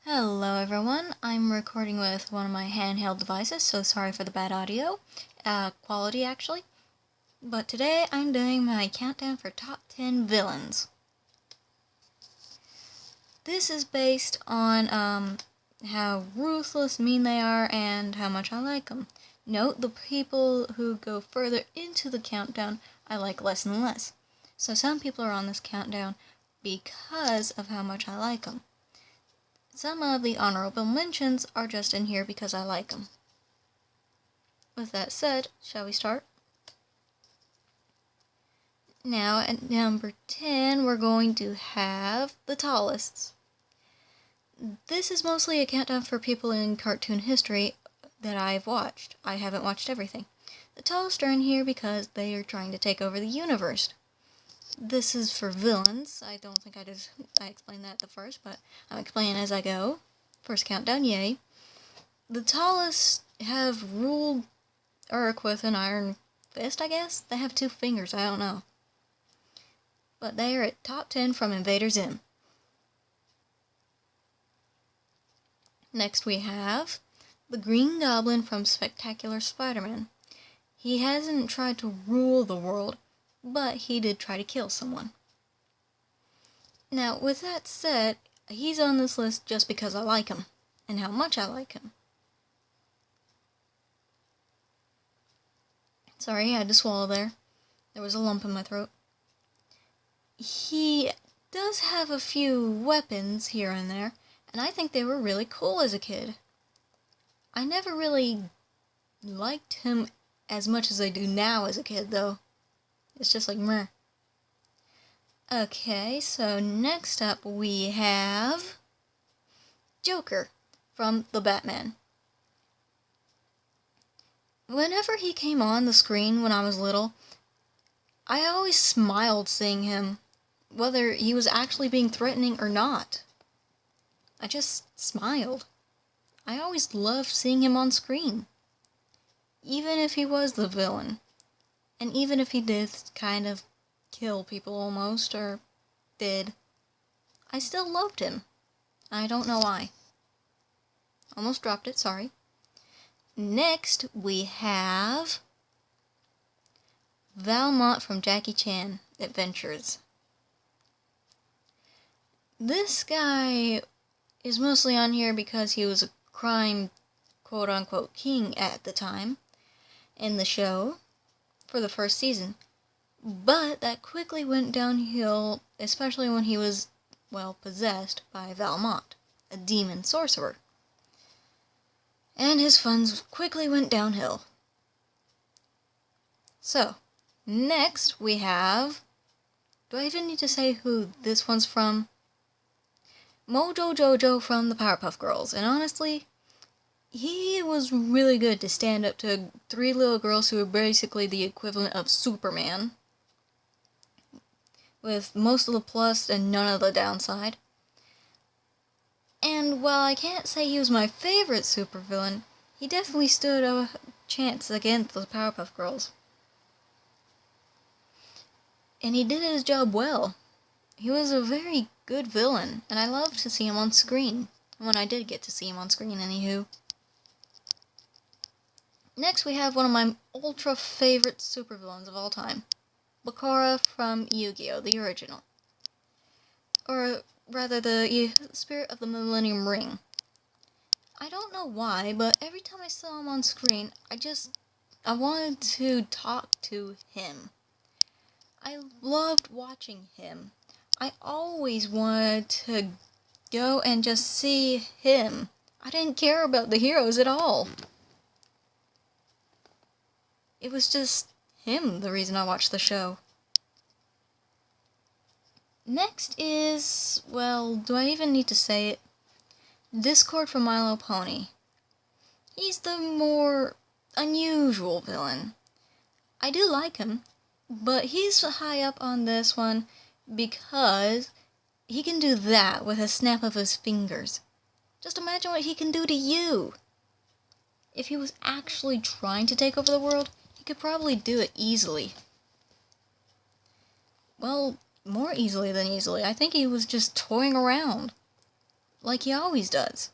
Hello everyone, I'm recording with one of my handheld devices, so sorry for the bad audio, quality actually. But today I'm doing my countdown for top 10 villains. This is based on how ruthless, mean they are, and how much I like them. Note the people who go further into the countdown I like less and less. So some people are on this countdown because of how much I like them. Some of the honorable mentions are just in here because I like them. With that said, shall we start? Now at number 10, we're going to have the tallest. This is mostly a countdown for people in cartoon history that I've watched. I haven't watched everything. The tallest are in here because they are trying to take over the universe. This is for villains. I don't think I explained that at the first, but I'm explaining as I go. First countdown, yay. The tallest have ruled Earth with an iron fist, I guess? They have 2 fingers, I don't know. But they are at top 10 from Invader Zim. Next we have the Green Goblin from Spectacular Spider-Man. He hasn't tried to rule the world, but he did try to kill someone. Now, with that said, he's on this list just because I like him, and how much I like him. Sorry, I had to swallow there. There was a lump in my throat. He does have a few weapons here and there, and I think they were really cool as a kid. I never really liked him as much as I do now as a kid, though. It's just like, meh. Okay, so next up we have Joker from The Batman. Whenever he came on the screen when I was little, I always smiled seeing him, whether he was actually being threatening or not. I just smiled. I always loved seeing him on screen, even if he was the villain. And even if he did kind of kill people almost, or did, I still loved him. I don't know why. Almost dropped it, sorry. Next, we have Valmont from Jackie Chan Adventures. This guy is mostly on here because he was a crime quote-unquote king at the time in the show. For the first season, but that quickly went downhill, especially when he was, well, possessed by Valmont, a demon sorcerer. And his funds quickly went downhill. So, next we have, do I even need to say who this one's from? Mojo Jojo from the Powerpuff Girls, and honestly, he was really good to stand up to 3 little girls who were basically the equivalent of Superman, with most of the plus and none of the downside. And while I can't say he was my favorite supervillain, he definitely stood a chance against the Powerpuff Girls. And he did his job well. He was a very good villain, and I loved to see him on screen, when I did get to see him on screen, anywho. Next we have one of my ultra favorite supervillains of all time, Lakara from Yu-Gi-Oh! The original. Or rather, the Spirit of the Millennium Ring. I don't know why, but every time I saw him on screen, I wanted to talk to him. I loved watching him. I always wanted to go and just see him. I didn't care about the heroes at all. It was just him, the reason I watched the show. Next is, well, do I even need to say it? Discord from My Little Pony. He's the more unusual villain. I do like him, but he's high up on this one because he can do that with a snap of his fingers. Just imagine what he can do to you. If he was actually trying to take over the world, he could probably do it easily. Well, more easily than easily. I think he was just toying around. like he always does.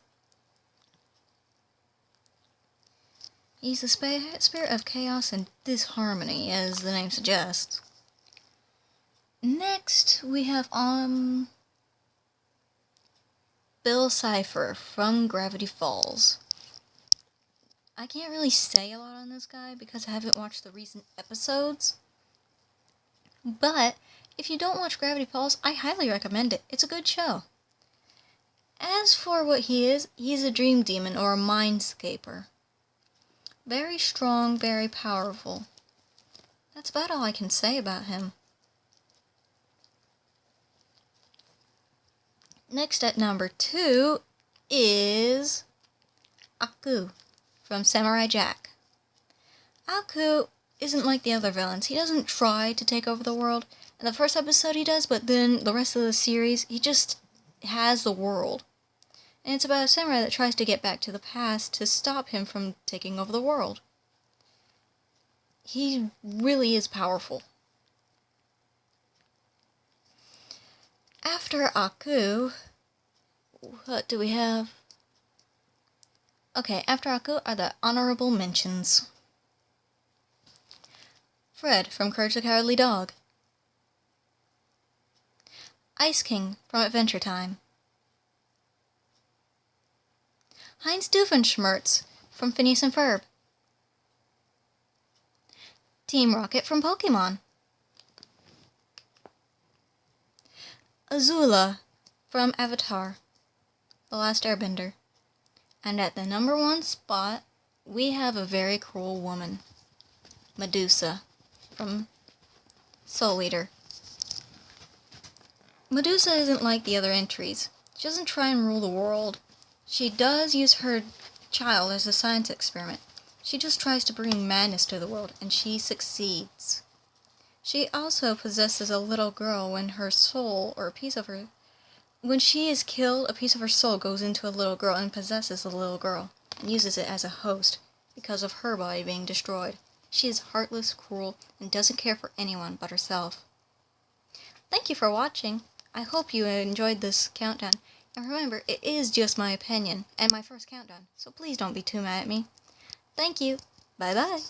He's the spirit of chaos and disharmony, as the name suggests. Next, we have Bill Cipher from Gravity Falls. I can't really say a lot on this guy because I haven't watched the recent episodes. But if you don't watch Gravity Falls, I highly recommend it. It's a good show. As for what he is, he's a dream demon or a mindscaper. Very strong, very powerful. That's about all I can say about him. Next at number 2 is Aku from Samurai Jack. Aku isn't like the other villains. He doesn't try to take over the world. In the first episode he does, but then the rest of the series, he just has the world. And it's about a samurai that tries to get back to the past to stop him from taking over the world. He really is powerful. After Aku, what do we have? Okay, after Aku are the honorable mentions. Fred from Courage the Cowardly Dog. Ice King from Adventure Time. Heinz Doofenshmirtz from Phineas and Ferb. Team Rocket from Pokemon. Azula from Avatar, The Last Airbender. And at the number 1 spot, we have a very cruel woman, Medusa from Soul Eater. Medusa isn't like the other entries. She doesn't try and rule the world. She does use her child as a science experiment. She just tries to bring madness to the world, and she succeeds. She also possesses a little girl when her soul, or a piece of her... When she is killed, a piece of her soul goes into a little girl and possesses the little girl, and uses it as a host, because of her body being destroyed. She is heartless, cruel, and doesn't care for anyone but herself. Thank you for watching. I hope you enjoyed this countdown. And remember, it is just my opinion, and my first countdown, so please don't be too mad at me. Thank you. Bye-bye.